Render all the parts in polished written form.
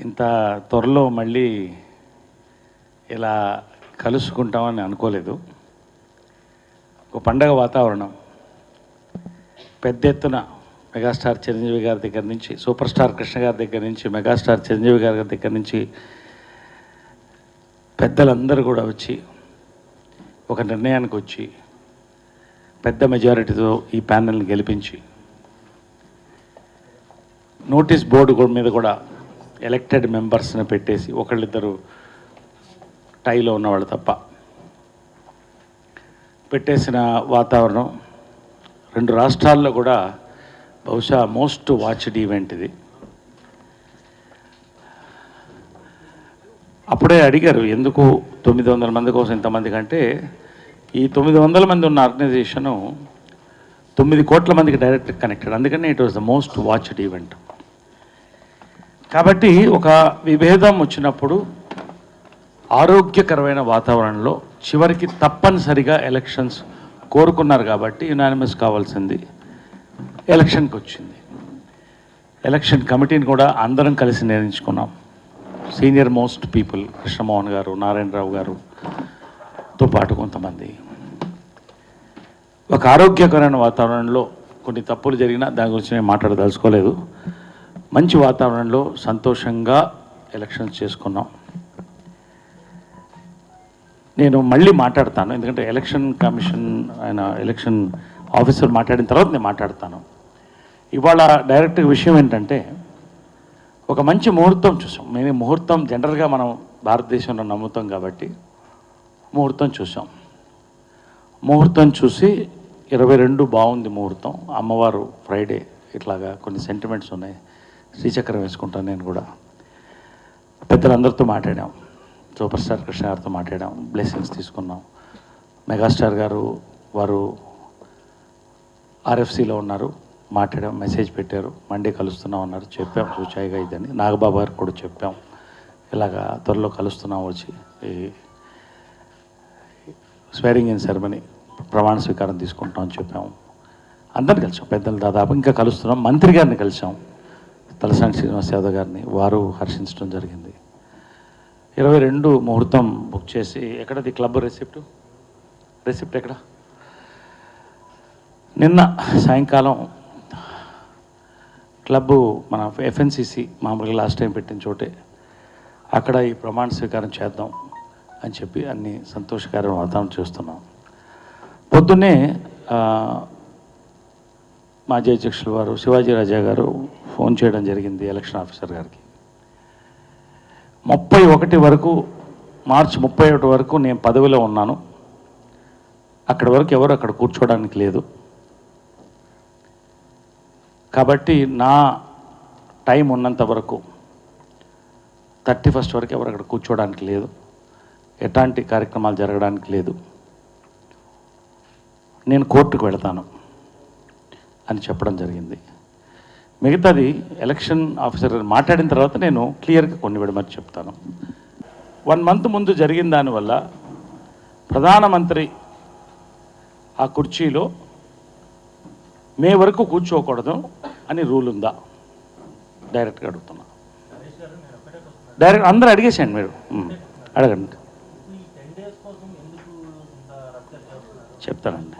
ఇంత త్వరలో మళ్ళీ ఇలా కలుసుకుంటామని అనుకోలేదు. ఒక పండగ వాతావరణం, పెద్ద ఎత్తున మెగాస్టార్ చిరంజీవి గారి దగ్గర నుంచి, సూపర్ స్టార్ కృష్ణ గారి దగ్గర నుంచి, మెగాస్టార్ చిరంజీవి గారి దగ్గర నుంచి పెద్దలందరూ కూడా వచ్చి ఒక నిర్ణయానికి వచ్చి పెద్ద మెజారిటీతో ఈ ప్యానెల్ని గెలిపించి నోటీస్ బోర్డు మీద కూడా ఎలక్టెడ్ మెంబర్స్ని పెట్టేసి ఒకళ్ళిద్దరు టైలో ఉన్నవాళ్ళు తప్ప పెట్టేసిన వాతావరణం రెండు రాష్ట్రాల్లో కూడా బహుశా మోస్ట్ వాచ్డ్ ఈవెంట్ ఇది. అప్పుడే అడిగారు ఎందుకు 900 మంది కోసం ఇంతమంది కంటే, ఈ 900 మంది ఉన్న ఆర్గనైజేషను 9 కోట్ల మందికి డైరెక్ట్ కనెక్టెడ్, అందుకని it was the most watched event. కాబట్టి ఒక విభేదం వచ్చినప్పుడు ఆరోగ్యకరమైన వాతావరణంలో చివరికి తప్పనిసరిగా ఎలక్షన్స్ కోరుకున్నారు కాబట్టి యునానిమస్ కావాల్సింది ఎలక్షన్కి వచ్చింది. ఎలక్షన్ కమిటీని కూడా అందరం కలిసి నిర్ణయించుకున్నాం. సీనియర్ మోస్ట్ పీపుల్ కృష్ణమోహన్ గారు, నారాయణరావు గారుతో పాటు కొంతమంది. ఒక ఆరోగ్యకరమైన వాతావరణంలో కొన్ని తప్పులు జరిగినా దాని గురించి నేను మాట్లాడదలుచుకోలేదు. మంచి వాతావరణంలో సంతోషంగా ఎలక్షన్స్ చేసుకున్నాం. నేను మళ్ళీ మాట్లాడతాను, ఎందుకంటే ఎలక్షన్ కమిషన్ ఆయన ఎలక్షన్ ఆఫీసర్ మాట్లాడిన తర్వాత నేను మాట్లాడతాను. ఇవాళ డైరెక్ట్ విషయం ఏంటంటే, ఒక మంచి ముహూర్తం చూసాం. మేము ముహూర్తం జనరల్గా మనం భారతదేశంలో నమ్ముతాం కాబట్టి ముహూర్తం చూసాం. ముహూర్తం చూసి 22 బాగుంది ముహూర్తం. అమ్మవారు ఫ్రైడే, ఇట్లాగా కొన్ని సెంటిమెంట్స్ ఉన్నాయి. శ్రీచక్రం వేసుకుంటాను నేను కూడా. పెద్దలందరితో మాట్లాడాం, సూపర్ స్టార్ కృష్ణ గారితో మాట్లాడాం, బ్లెస్సింగ్స్ తీసుకున్నాం. మెగాస్టార్ గారు వారు ఆర్ఎఫ్సిలో ఉన్నారు, మాట్లాడాం, మెసేజ్ పెట్టారు, మండే కలుస్తున్నాం అన్నారు. చెప్పాం సూచాయిగా ఇదని. నాగబాబు గారు కూడా చెప్పాం, ఇలాగా త్వరలో కలుస్తున్నాం, వచ్చి ఈ స్వేరింగ్ ఇన్ సెరమనీ ప్రమాణ స్వీకారం తీసుకుంటాం అని చెప్పాము. అందరిని కలిసాం, పెద్దలు దాదాపు ఇంకా కలుస్తున్నాం. మంత్రి గారిని కలిసాం, తలసాని శ్రీనివాస్ యాదవ్ గారిని, వారు హర్షించడం జరిగింది. 22 ముహూర్తం బుక్ చేసి, ఎక్కడది క్లబ్ రెసిప్ట్ ఎక్కడ? నిన్న సాయంకాలం క్లబ్బు మన ఎఫ్ఎన్సిసి మామూలుగా లాస్ట్ టైం పెట్టిన చోటే, అక్కడ ఈ ప్రమాణ స్వీకారం చేద్దాం అని చెప్పి అన్ని సంతోషకరమైన వాతావరణం చూస్తున్నాం. పొద్దున్నే మాజీ అధ్యక్షులు వారు శివాజీ రాజా గారు ఫోన్ చేయడం జరిగింది ఎలక్షన్ ఆఫీసర్ గారికి. 31 వరకు, మార్చి 31 వరకు నేను పదవిలో ఉన్నాను, అక్కడి వరకు ఎవరు అక్కడ కూర్చోవడానికి లేదు, కాబట్టి నా టైం ఉన్నంత వరకు 31 వరకు ఎవరు అక్కడ కూర్చోవడానికి లేదు, ఎలాంటి కార్యక్రమాలు జరగడానికి లేదు, నేను కోర్టుకు వెళతాను అని చెప్పడం జరిగింది. మిగతాది ఎలక్షన్ ఆఫీసర్ మాట్లాడిన తర్వాత నేను క్లియర్గా కొన్ని విడమని చెప్తాను. 1 మంత్ ముందు జరిగిన దానివల్ల ప్రధానమంత్రి ఆ కుర్చీలో మే వరకు కూర్చోకూడదు అని రూల్ ఉందా? డైరెక్ట్గా అడుగుతున్నా. డైరెక్ట్ అందరూ అడిగేసేయండి, మీరు అడగండి, చెప్తానండి.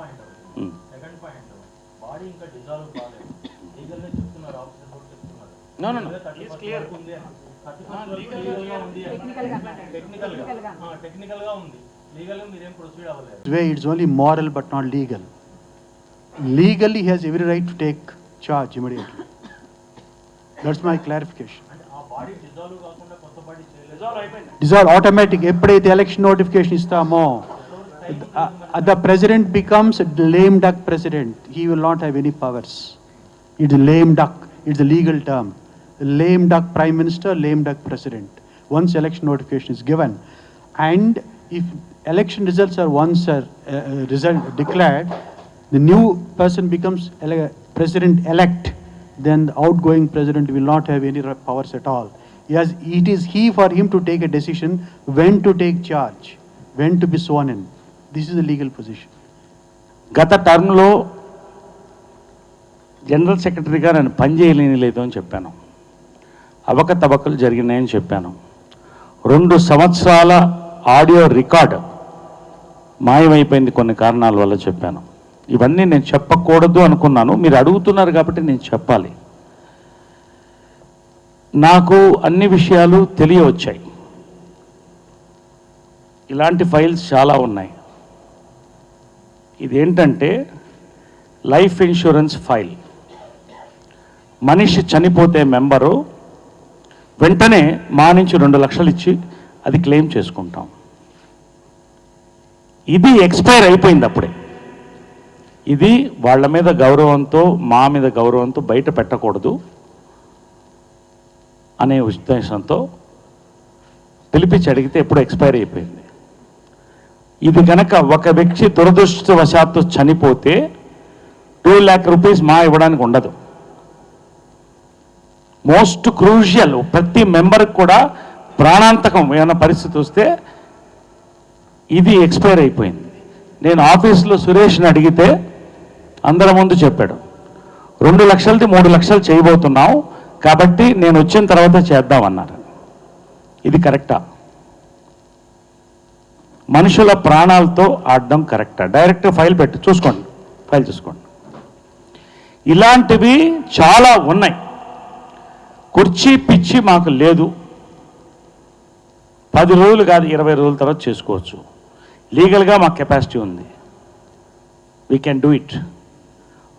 It's only moral but not legal. Legally, he has every right to take charge immediately. That's my clarification. Dissolve automatic. ఎప్పుడైతే ఎలక్షన్ నోటిఫికేషన్ ఇస్తామో, the president becomes a lame duck president. He will not have any powers. It's a lame duck. It's a legal term. Lame duck prime minister, lame duck president. Once election notification is given, and if election results are once result declared, the new person becomes president elect, then the outgoing president will not have any powers at all. Yes, it is for him to take a decision when to take charge, when to be sworn in. This is the legal position. గత టర్మ్లో general సెక్రటరీగా నేను పనిచేయలేని లేదు అని చెప్పాను. అవకతవకలు జరిగినాయని చెప్పాను. 2 సంవత్సరాల ఆడియో రికార్డ్ మాయమైపోయింది కొన్ని కారణాల వల్ల చెప్పాను. ఇవన్నీ నేను చెప్పకూడదు అనుకున్నాను, మీరు అడుగుతున్నారు కాబట్టి నేను చెప్పాలి. నాకు అన్ని విషయాలు తెలియవచ్చాయి. ఇలాంటి ఫైల్స్ చాలా ఉన్నాయి. ఇదేంటంటే లైఫ్ ఇన్సూరెన్స్ ఫైల్. మనిషి చనిపోతే మెంబరు వెంటనే మా నుంచి 2 లక్షలు ఇచ్చి అది క్లెయిమ్ చేసుకుంటాం. ఇది ఎక్స్పైర్ అయిపోయింది అప్పుడే. ఇది వాళ్ళ మీద గౌరవంతో మా మీద గౌరవంతో బయట పెట్టకూడదు అనే ఉద్దేశంతో పిలిపించి అడిగితే ఎప్పుడు ఎక్స్పైర్ అయిపోయింది. ఇది కనుక ఒక వ్యక్తి దురదృష్టవశాత్తు చనిపోతే 2 lakh రూపీస్ మా ఇవ్వడానికి ఉండదు. మోస్ట్ క్రూషియల్, ప్రతి మెంబర్కి కూడా ప్రాణాంతకం ఏమైనా పరిస్థితి వస్తే ఇది ఎక్స్పైర్ అయిపోయింది. నేను ఆఫీస్లో సురేష్ని అడిగితే అందరి ముందు చెప్పాడు, 2 లక్షలది 3 లక్షలు చేయబోతున్నాం కాబట్టి నేను వచ్చిన తర్వాత చేద్దామన్నారు. ఇది కరెక్టా? మనుషుల ప్రాణాలతో ఆడడం కరెక్టా? డైరెక్ట్ ఫైల్ పెట్టి చూసుకోండి, ఫైల్ చూసుకోండి. ఇలాంటివి చాలా ఉన్నాయి. కుర్చీ పిచ్చి మాకు లేదు. 10 రోజులు కాదు, 20 రోజుల తర్వాత చేసుకోవచ్చు. లీగల్గా మాకు కెపాసిటీ ఉంది, వీ కెన్ డూ ఇట్.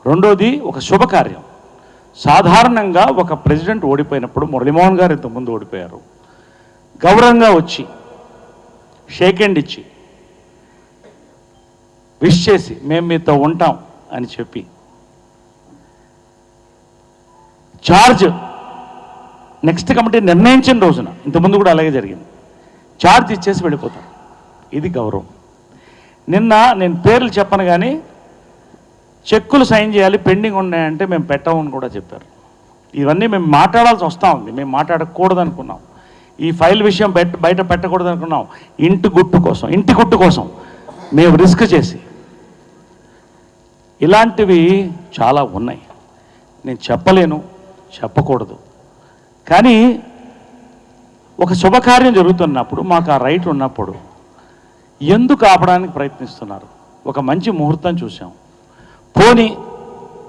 రెండోది, ఒక శుభకార్యం. సాధారణంగా ఒక ప్రెసిడెంట్ ఓడిపోయినప్పుడు, మురళీమోహన్ గారు ఇంతకుముందు ఓడిపోయారు, గౌరవంగా వచ్చి షేక్ హ్యాండ్ ఇచ్చి విష్ చేసి మేము మీతో ఉంటాం అని చెప్పి చార్జ్ నెక్స్ట్ కమిటీ నిర్ణయించిన రోజున, ఇంతకుముందు కూడా అలాగే జరిగింది, చార్జ్ ఇచ్చేసి వెళ్ళిపోతాం. ఇది గౌరవం. నిన్న నేను పేర్లు చెప్పను కానీ చెక్కులు సైన్ చేయాలి, పెండింగ్ ఉన్నాయంటే మేము పెట్టమని కూడా చెప్పారు. ఇవన్నీ మేము మాట్లాడాల్సి వస్తూ ఉంది. మేము మాట్లాడకూడదు అనుకున్నాం, ఈ ఫైల్ విషయం బయట పెట్టకూడదు అనుకున్నాం. ఇంటి గుట్టు కోసం మేము రిస్క్ చేసి, ఇలాంటివి చాలా ఉన్నాయి. నేను చెప్పలేను, చెప్పకూడదు. కానీ ఒక శుభకార్యం జరుగుతున్నప్పుడు, మాకు ఆ రైట్ ఉన్నప్పుడు ఎందుకు ఆపడానికి ప్రయత్నిస్తున్నారు? ఒక మంచి ముహూర్తం చూసాం. పోనీ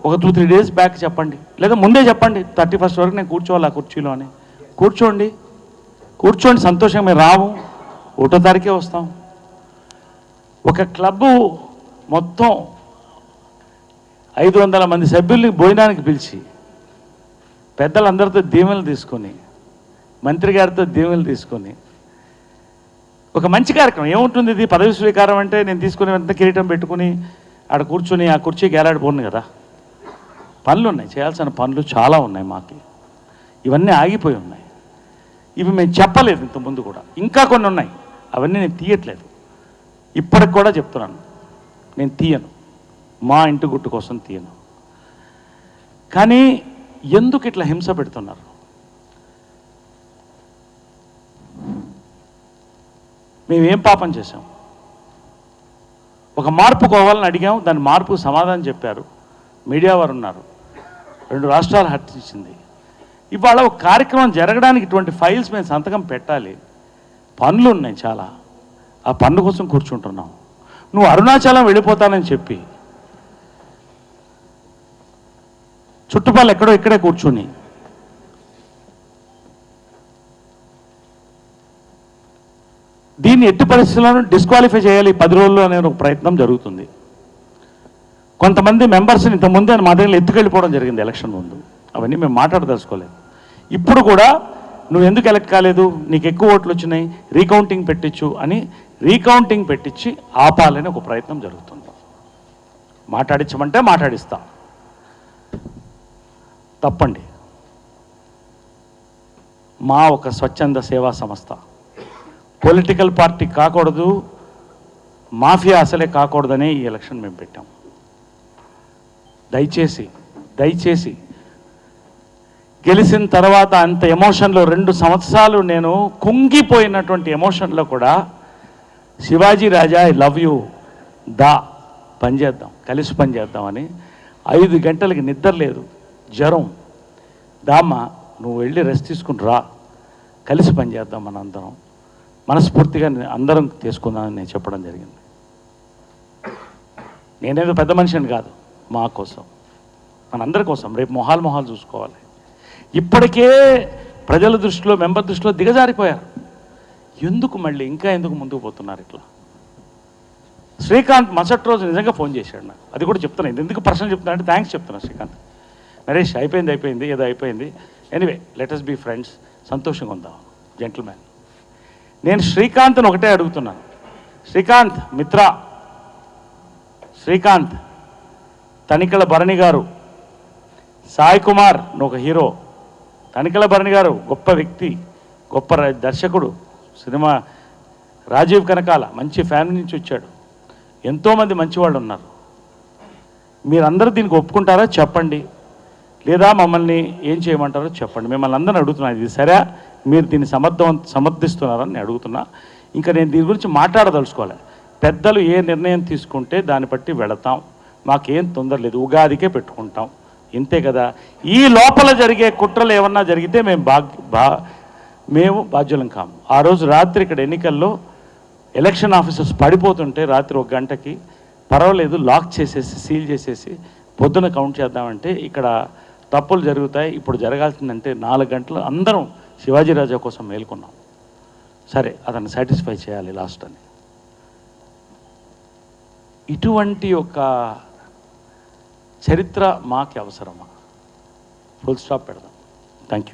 ఒక 2-3 days బ్యాక్ చెప్పండి, లేదా ముందే చెప్పండి, 31st వరకు నేను కూర్చోవాలి ఆ కుర్చీలో అని. కూర్చోండి సంతోషంగా. మేము రాము, 1వ తారీఖే వస్తాం. ఒక క్లబ్బు మొత్తం 500 మంది సభ్యుల్ని భోజనానికి పిలిచి పెద్దలందరితో దీవెనలు తీసుకొని, మంత్రి గారితో దీవెనలు తీసుకొని, ఒక మంచి కార్యక్రమం. ఏముంటుంది ఇది? పదవి స్వీకారం అంటే నేను తీసుకుని వెంటనే కిరీటం పెట్టుకుని ఆడ కూర్చొని ఆ కుర్చీకి ఏలాడిపోను కదా. పనులు ఉన్నాయి, చేయాల్సిన పనులు చాలా ఉన్నాయి మాకు. ఇవన్నీ ఆగిపోయి ఉన్నాయి. ఇవి మేము చెప్పలేదు ఇంతకుముందు కూడా. ఇంకా కొన్ని ఉన్నాయి, అవన్నీ నేను తీయట్లేదు. ఇప్పటికి కూడా చెప్తున్నాను, నేను తీయను, మా ఇంటి గుట్టు కోసం తీయను. కానీ ఎందుకు ఇట్లా హింస పెడుతున్నారు? మేమేం పాపం చేశాం? ఒక మార్పు కావాలని అడిగాం, దాని మార్పుకు సమాధానం చెప్పారు. మీడియా వారు ఉన్నారు, 2 రాష్ట్రాలు హర్షించింది. ఇవాళ ఒక కార్యక్రమం జరగడానికి ఇటువంటి ఫైల్స్ మేము సంతకం పెట్టాలి. పనులు ఉన్నాయి చాలా, ఆ పనుల కోసం కూర్చుంటున్నాం. నువ్వు అరుణాచలం వెళ్ళిపోతానని చెప్పి చుట్టుపక్కల ఎక్కడో ఇక్కడే కూర్చుని దీన్ని ఎట్టి పరిస్థితులను డిస్క్వాలిఫై చేయాలి 10 రోజుల్లో అనే ఒక ప్రయత్నం జరుగుతుంది. కొంతమంది మెంబర్స్ని ఇంతకుముందే మా దగ్గర ఎత్తుకెళ్ళిపోవడం జరిగింది ఎలక్షన్ ముందు. అవన్నీ మేము మాట్లాడదలుచుకోలేదు. ఇప్పుడు కూడా నువ్వు ఎందుకు ఎలక్ట్ కాలేదు, నీకు ఎక్కువ ఓట్లు వచ్చినాయి, రీకౌంటింగ్ పెట్టించు అని రీకౌంటింగ్ పెట్టించి ఆపాలని ఒక ప్రయత్నం జరుగుతుంది. మాట్లాడించమంటే మాట్లాడిస్తా, తప్పండి. మా ఒక స్వచ్ఛంద సేవా సంస్థ, పొలిటికల్ పార్టీ కాకూడదు, మాఫియా అసలే కాకూడదనే ఈ ఎలక్షన్ మేము పెట్టాం. దయచేసి గెలిచిన తర్వాత అంత ఎమోషన్లో 2 సంవత్సరాలు నేను కుంగిపోయినటువంటి ఎమోషన్లో కూడా శివాజీ రాజా ఐ లవ్ యూ, పనిచేద్దాం, కలిసి పనిచేద్దామని 5 గంటలకి నిద్ర లేదు, జ్వరం, దామ్మ నువ్వు వెళ్ళి రెస్ట్ తీసుకుని రా, కలిసి పనిచేద్దాం మన అందరం, మనస్ఫూర్తిగా అందరం తీసుకుందామని నేను చెప్పడం జరిగింది. నేనేదో పెద్ద మనిషిని కాదు, మా కోసం, మనందరి కోసం. రేపు మొహాలు చూసుకోవాలి. ఇప్పటికే ప్రజల దృష్టిలో, మెంబర్ దృష్టిలో దిగజారిపోయారు. ఎందుకు మళ్ళీ ఇంకా ఎందుకు ముందుకు పోతున్నారు ఇట్లా? శ్రీకాంత్ మరుసటి రోజు నిజంగా ఫోన్ చేశాడు నాకు. అది కూడా చెప్తున్నాను, ఇది ఎందుకు పర్సనల్ చెప్తున్నా అంటే థ్యాంక్స్ చెప్తున్నాను శ్రీకాంత్. నరేష్ అయిపోయింది, ఏదో అయిపోయింది, anyway let us be friends, సంతోషంగా ఉందాం, జెంటిల్మ్యాన్. నేను శ్రీకాంత్ని ఒకటే అడుగుతున్నాను, శ్రీకాంత్ మిత్ర, శ్రీకాంత్, తనికెళ్ళ భరణి గారు, సాయి కుమార్ నువ్వు ఒక హీరో, తనికెళ్ళ భరణి గారు గొప్ప వ్యక్తి, గొప్ప దర్శకుడు, సినిమా రాజీవ్ కనకాల మంచి ఫ్యామిలీ నుంచి వచ్చాడు, ఎంతోమంది మంచివాళ్ళు ఉన్నారు. మీరందరూ దీనికి ఒప్పుకుంటారా చెప్పండి, లేదా మమ్మల్ని ఏం చేయమంటారో చెప్పండి. మిమ్మల్ని అందరిని అడుగుతున్నాను, ఇది సరే, మీరు దీన్ని సమర్థిస్తున్నారని నేను అడుగుతున్నా. ఇంకా నేను దీని గురించి మాట్లాడదలుచుకోవాలి. పెద్దలు ఏ నిర్ణయం తీసుకుంటే దాన్ని బట్టి వెళతాం, మాకేం తొందర లేదు, ఉగాదికే పెట్టుకుంటాం, ఇంతే కదా. ఈ లోపల జరిగే కుట్రలు ఏమన్నా జరిగితే మేము బాధ్యులం కాము. ఆ రోజు రాత్రి ఇక్కడ ఎన్నికల్లో ఎలక్షన్ ఆఫీసర్స్ పడిపోతుంటే రాత్రి 1 గంటకి పర్వాలేదు లాక్ చేసేసి సీల్ చేసేసి పొద్దున కౌంట్ చేద్దామంటే ఇక్కడ తప్పులు జరుగుతాయి. ఇప్పుడు జరగాల్సిందంటే 4 గంటలు అందరం శివాజీ రాజా కోసం మేల్కొన్నాం. సరే అతన్ని సాటిస్ఫై చేయాలి లాస్ట్ అని. ఇటువంటి ఒక చరిత్ర మాకు అవసరమా? ఫుల్ స్టాప్ పెడదాం. Thank you.